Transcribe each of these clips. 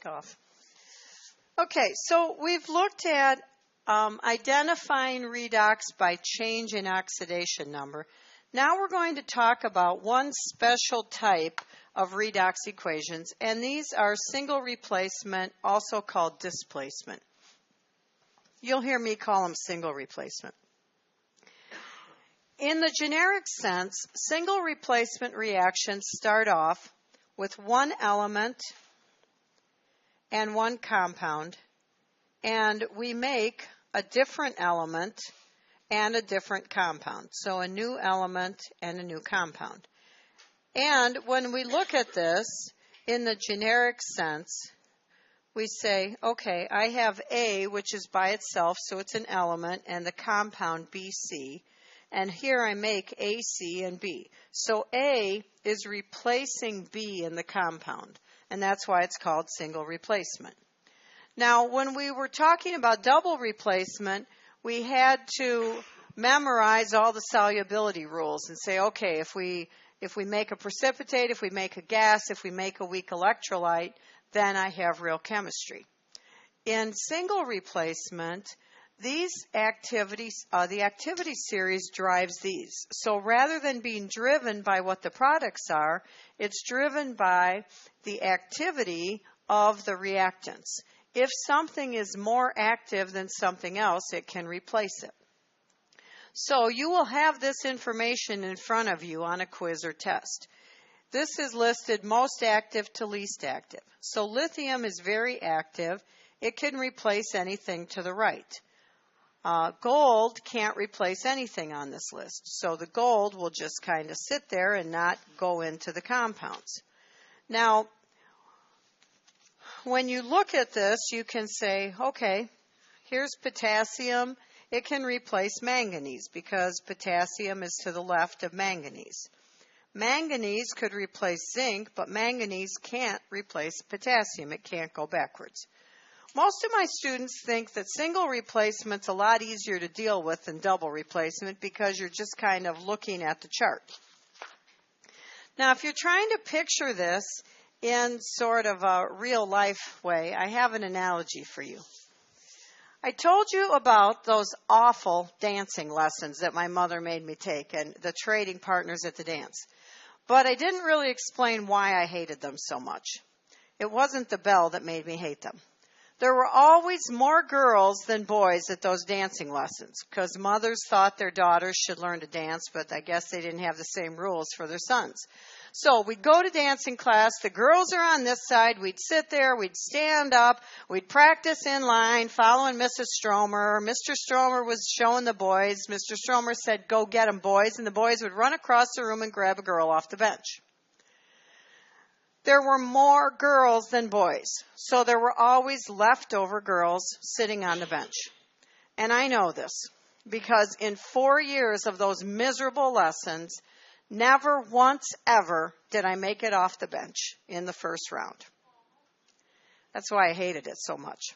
mic off. Okay, so we've looked at identifying redox by change in oxidation number. Now we're going to talk about one special type of redox equations, and these are single replacement, also called displacement. You'll hear me call them single replacement. In the generic sense, single replacement reactions start off with one element and one compound, and we make a different element and a different compound. So a new element and a new compound. And when we look at this in the generic sense, we say, okay, I have A, which is by itself, so it's an element, and the compound BC. And here I make AC and B. So A is replacing B in the compound, and that's why it's called single replacement. Now, when we were talking about double replacement, we had to memorize all the solubility rules and say, okay, if we make a precipitate, if we make a gas, if we make a weak electrolyte, then I have real chemistry. In single replacement, these activities, the activity series drives these. So rather than being driven by what the products are, it's driven by the activity of the reactants. If something is more active than something else, it can replace it. So you will have this information in front of you on a quiz or test. This is listed most active to least active. So lithium is very active. It can replace anything to the right. Gold can't replace anything on this list. So the gold will just kind of sit there and not go into the compounds. Now, when you look at this, you can say, okay, here's potassium. It can replace manganese because potassium is to the left of manganese. Manganese could replace zinc, but manganese can't replace potassium. It can't go backwards. Most of my students think that single replacement's a lot easier to deal with than double replacement because you're just kind of looking at the chart. Now, if you're trying to picture this in sort of a real life way, I have an analogy for you. I told you about those awful dancing lessons that my mother made me take and the trading partners at the dance. But I didn't really explain why I hated them so much. It wasn't the bell that made me hate them. There were always more girls than boys at those dancing lessons because mothers thought their daughters should learn to dance, but I guess they didn't have the same rules for their sons. So we'd go to dancing class. The girls are on this side. We'd sit there. We'd stand up. We'd practice in line following Mrs. Stromer. Mr. Stromer was showing the boys. Mr. Stromer said, go get 'em, boys. And the boys would run across the room and grab a girl off the bench. There were more girls than boys, so there were always leftover girls sitting on the bench. And I know this because in 4 years of those miserable lessons, never once ever did I make it off the bench in the first round. That's why I hated it so much.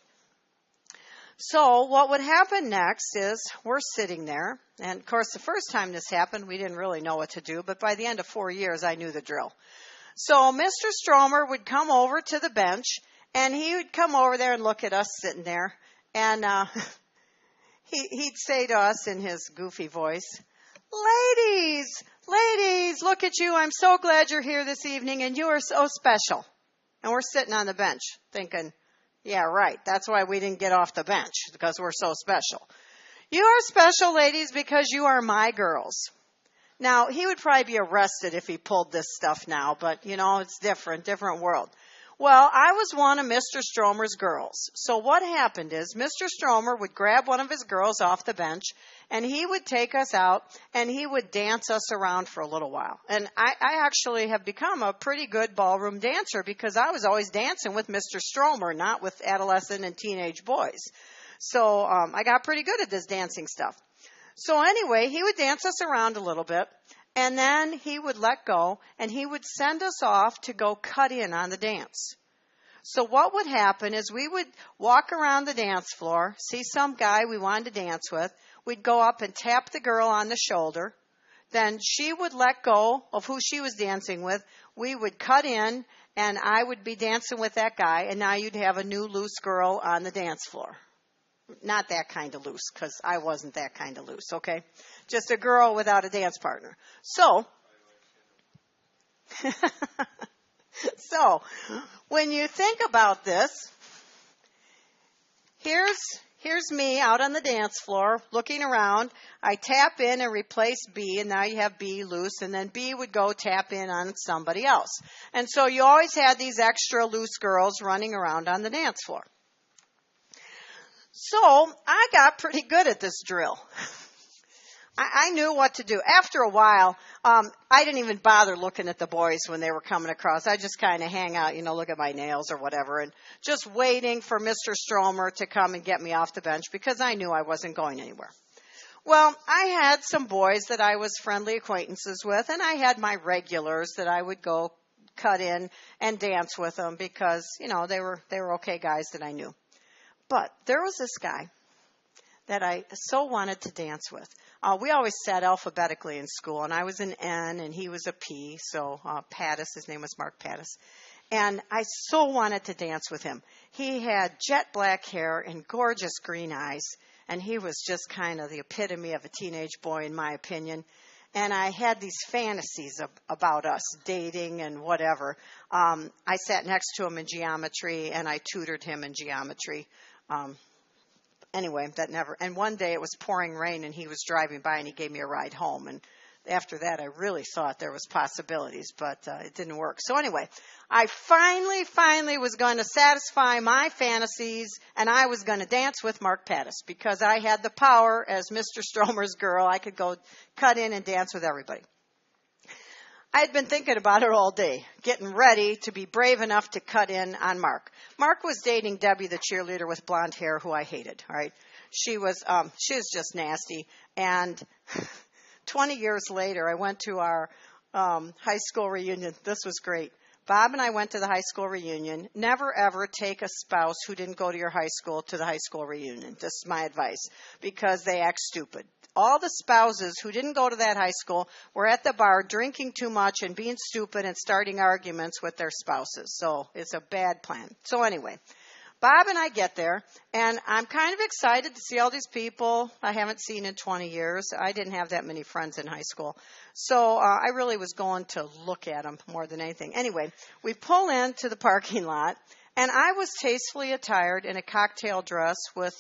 So what would happen next is we're sitting there, and of course the first time this happened, we didn't really know what to do, but by the end of 4 years, I knew the drill. So Mr. Stromer would come over to the bench, and he would come over there and look at us sitting there, and he'd say to us in his goofy voice, ladies, look at you. I'm so glad you're here this evening, and you are so special. And we're sitting on the bench thinking, yeah, right, that's why we didn't get off the bench, because we're so special. You are special, ladies, because you are my girls. Now, he would probably be arrested if he pulled this stuff now, but, you know, it's different world. Well, I was one of Mr. Stromer's girls. So what happened is Mr. Stromer would grab one of his girls off the bench, and he would take us out, and he would dance us around for a little while. And I actually have become a pretty good ballroom dancer because I was always dancing with Mr. Stromer, not with adolescent and teenage boys. So I got pretty good at this dancing stuff. So anyway, he would dance us around a little bit, and then he would let go, and he would send us off to go cut in on the dance. So what would happen is we would walk around the dance floor, see some guy we wanted to dance with. We'd go up and tap the girl on the shoulder. Then she would let go of who she was dancing with. We would cut in, and I would be dancing with that guy, and now you'd have a new loose girl on the dance floor. Not that kind of loose, because I wasn't that kind of loose, okay? Just a girl without a dance partner. So, when you think about this, here's me out on the dance floor looking around. I tap in and replace B, and now you have B loose, and then B would go tap in on somebody else. And so you always had these extra loose girls running around on the dance floor. So I got pretty good at this drill. I knew what to do. After a while, I didn't even bother looking at the boys when they were coming across. I just kind of hang out, look at my nails or whatever, and just waiting for Mr. Stromer to come and get me off the bench because I knew I wasn't going anywhere. Well, I had some boys that I was friendly acquaintances with, and I had my regulars that I would go cut in and dance with them because, they were okay guys that I knew. But there was this guy that I so wanted to dance with. We always sat alphabetically in school, and I was an N, and he was a P, so Pattis, his name was Mark Pattis. And I so wanted to dance with him. He had jet black hair and gorgeous green eyes, and he was just kind of the epitome of a teenage boy, in my opinion. And I had these fantasies about us dating and whatever. I sat next to him in geometry, and I tutored him in geometry. Anyway, and one day it was pouring rain and he was driving by and he gave me a ride home. And after that, I really thought there was possibilities, but it didn't work. So anyway, I finally was going to satisfy my fantasies, and I was going to dance with Mark Pattis because I had the power as Mr. Stromer's girl. I could go cut in and dance with everybody. I had been thinking about it all day, getting ready to be brave enough to cut in on Mark. Mark was dating Debbie, the cheerleader with blonde hair, who I hated. All right, she was just nasty. And 20 years later, I went to our high school reunion. This was great. Bob and I went to the high school reunion. Never, ever take a spouse who didn't go to your high school to the high school reunion. This is my advice, because they act stupid. All the spouses who didn't go to that high school were at the bar drinking too much and being stupid and starting arguments with their spouses. So it's a bad plan. So anyway, Bob and I get there, and I'm kind of excited to see all these people I haven't seen in 20 years. I didn't have that many friends in high school. So I really was going to look at them more than anything. Anyway, we pull into the parking lot, and I was tastefully attired in a cocktail dress with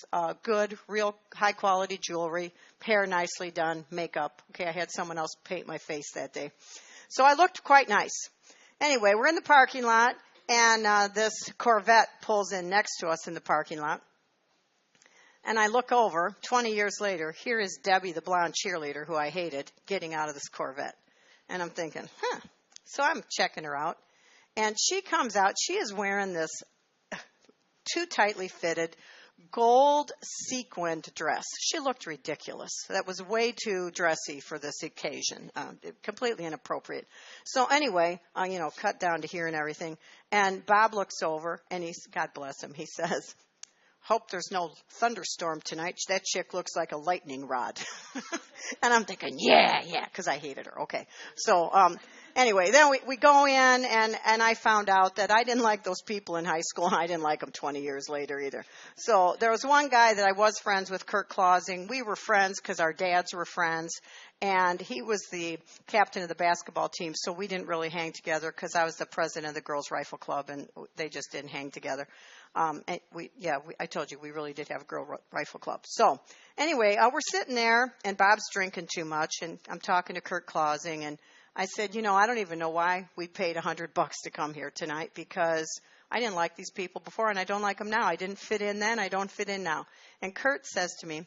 good, real high-quality jewelry, hair nicely done, makeup. Okay, I had someone else paint my face that day. So I looked quite nice. Anyway, we're in the parking lot, and this Corvette pulls in next to us in the parking lot. And I look over, 20 years later, here is Debbie, the blonde cheerleader who I hated, getting out of this Corvette. And I'm thinking, So I'm checking her out. And she comes out. She is wearing this too tightly fitted gold sequined dress. She looked ridiculous. That was way too dressy for this occasion. Completely inappropriate. So anyway, cut down to here and everything. And Bob looks over, and God bless him, he says, "Hope there's no thunderstorm tonight. That chick looks like a lightning rod." And I'm thinking, yeah, because I hated her. Okay. So anyway, then we go in, and I found out that I didn't like those people in high school, and I didn't like them 20 years later either. So there was one guy that I was friends with, Kurt Clausing. We were friends because our dads were friends, and he was the captain of the basketball team, so we didn't really hang together because I was the president of the girls' rifle club, and they just didn't hang together. I told you, we really did have a girl rifle club. So anyway, we're sitting there, and Bob's drinking too much, and I'm talking to Kurt Clausing, and I said, I don't even know why we paid $100 to come here tonight, because I didn't like these people before, and I don't like them now. I didn't fit in then. I don't fit in now. And Kurt says to me,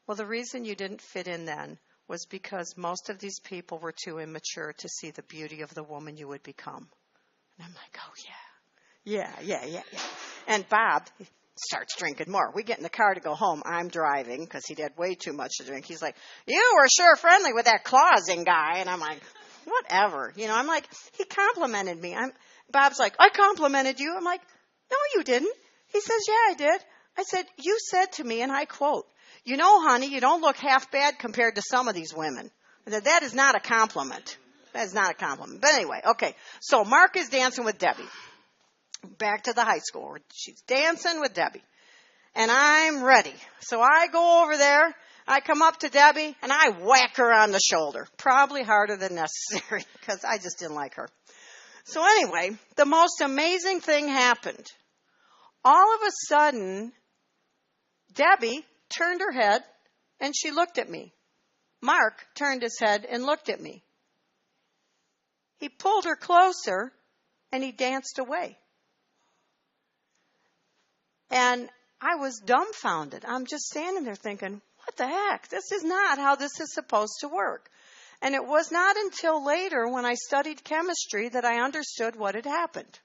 "Well, the reason you didn't fit in then was because most of these people were too immature to see the beauty of the woman you would become." And I'm like, oh, yeah. And Bob starts drinking more. We get in the car to go home. I'm driving because he'd had way too much to drink. He's like, "You were sure friendly with that Clausing guy." And I'm like, whatever. I'm like, he complimented me. Bob's like, "I complimented you." I'm like, "No, you didn't." He says, "Yeah, I did." I said, "You said to me," and I quote, "Honey, you don't look half bad compared to some of these women." That is not a compliment. That's not a compliment. But anyway, okay. So Mark is dancing with Debbie. Back to the high school. She's dancing with Debbie. And I'm ready. So I go over there. I come up to Debbie and I whack her on the shoulder. Probably harder than necessary because I just didn't like her. So anyway, the most amazing thing happened. All of a sudden, Debbie turned her head and she looked at me. Mark turned his head and looked at me. He pulled her closer and he danced away. And I was dumbfounded. I'm just standing there thinking, what the heck? This is not how this is supposed to work. And it was not until later when I studied chemistry that I understood what had happened.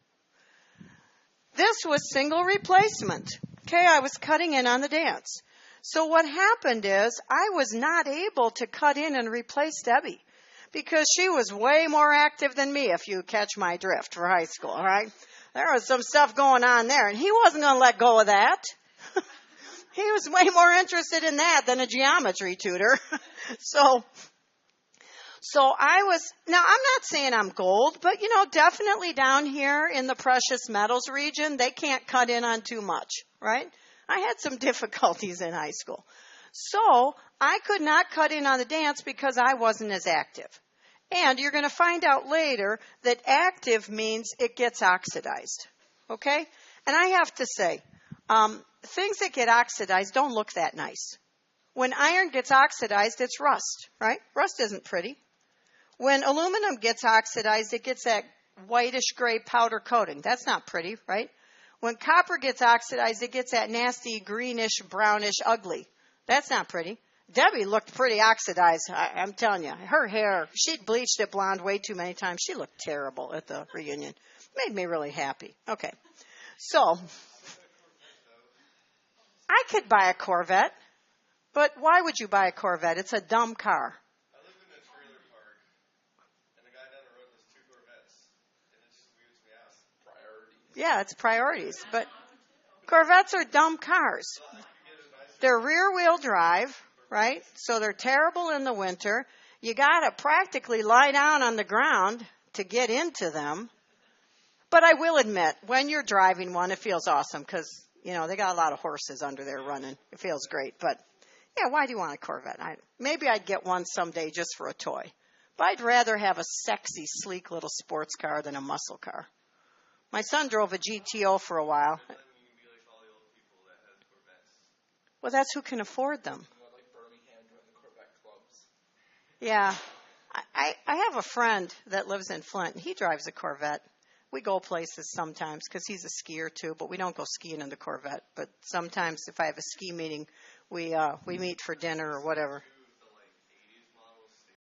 This was single replacement. Okay, I was cutting in on the dance. So what happened is I was not able to cut in and replace Debbie because she was way more active than me, if you catch my drift, for high school, all right? There was some stuff going on there, and he wasn't going to let go of that. He was way more interested in that than a geometry tutor. So now I'm not saying I'm gold, but definitely down here in the precious metals region, they can't cut in on too much, right? I had some difficulties in high school. So I could not cut in on the dance because I wasn't as active. And you're going to find out later that active means it gets oxidized, okay? And I have to say, things that get oxidized don't look that nice. When iron gets oxidized, it's rust, right? Rust isn't pretty. When aluminum gets oxidized, it gets that whitish gray powder coating. That's not pretty, right? When copper gets oxidized, it gets that nasty greenish, brownish, ugly. That's not pretty. Debbie looked pretty oxidized, I'm telling you. Her hair, she'd bleached it blonde way too many times. She looked terrible at the reunion. Made me really happy. Okay. So, I could buy a Corvette, but why would you buy a Corvette? It's a dumb car. I lived in a trailer park, and the guy down the road has 2 Corvettes, and it just weirds me out. Priorities. Yeah, it's priorities, but Corvettes are dumb cars. They're rear-wheel drive, right? So they're terrible in the winter. You got to practically lie down on the ground to get into them. But I will admit, when you're driving one, it feels awesome because, they got a lot of horses under there running. It feels great. But, yeah, why do you want a Corvette? Maybe I'd get one someday just for a toy. But I'd rather have a sexy, sleek little sports car than a muscle car. My son drove a GTO for a while. Well, that's who can afford them. Yeah. I have a friend that lives in Flint. He drives a Corvette. We go places sometimes because he's a skier too, but we don't go skiing in the Corvette. But sometimes if I have a ski meeting, we meet for dinner or whatever.